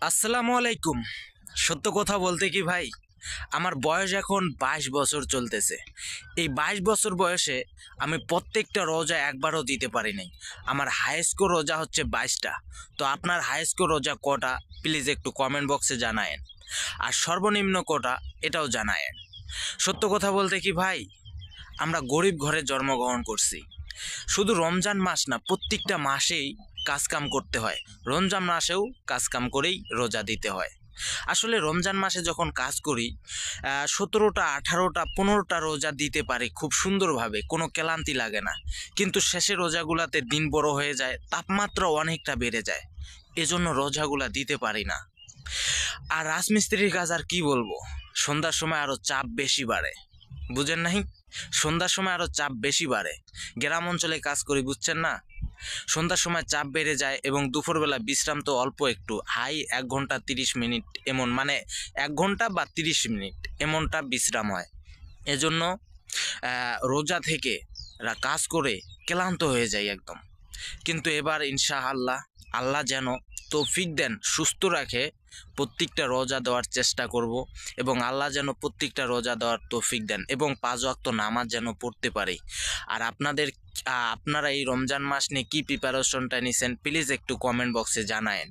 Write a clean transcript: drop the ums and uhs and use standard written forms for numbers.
আসসালামু আলাইকুম। সত্য কথা বলতে কি ভাই, আমার বয়স এখন 22 বছর চলতেছে। এই 22 বছর বয়সে আমি প্রত্যেকটা রোজা একবারও দিতে পারি নাই। আমার হাইয়েস্ট রোজা হচ্ছে 22টা। তো আপনার হাইয়েস্ট রোজা কটা প্লিজ একটু কমেন্ট বক্সে জানায়েন। আর সর্বনিম্ন কটা এটাও জানায়েন। সত্য কথা বলতে কি ভাই, আমরা গরিব ঘরে জন্মগ্রহণ করছি। শুধু রমজান মাস না, প্রত্যেকটা মাসেই কাজকাম করতে হয়। রমজান মাসেও কাজকাম করেই রোজা দিতে হয়। আসলে রমজান মাসে যখন কাজ করি 17টা 18টা 15টা রোজা দিতে পারি খুব সুন্দরভাবে, কোনো ক্লান্তি লাগে না। কিন্তু শেষে রোজাগুলাতে দিন বড় হয়ে যায়, তাপমাত্রা অনেকটা বেড়ে যায়, এজন্য রোজাগুলা দিতে পারি না। আর রাজমিস্ত্রির কাজ আর কি বলবো, সন্ধ্যার সময় আরও চাপ বেশি বাড়ে। বুঝেন নাই? সন্ধ্যার সময় আরও চাপ বেশি বাড়ে। গ্রাম অঞ্চলে কাজ করি, বুঝছেন না? সন্ধ্যার সময় চাপ বেড়ে যায় এবং দুপুরবেলা বিশ্রাম তো অল্প একটু, হাই 1 ঘন্টা 30 মিনিট, এমন মানে 1 ঘন্টা বা 30 মিনিট এমনটা বিশ্রাম হয়। এজন্য রোজা থেকে কাজ করে ক্লান্ত হয়ে যায় একদম। কিন্তু এবার ইনশাআল্লাহ আল্লাহ যেন তৌফিক দেন, সুস্থ রাখে, প্রত্যেকটা রোজা দেওয়ার চেষ্টা করব এবং আল্লাহ যেন প্রত্যেকটা রোজা দেওয়ার তৌফিক দেন এবং 5 ওয়াক্ত নামাজ যেন পড়তে পারি। আর আপনারা এই রমজান মাস নিয়ে কী প্রিপারেশনটা নিছেন প্লিজ একটু কমেন্ট বক্সে জানায়েন।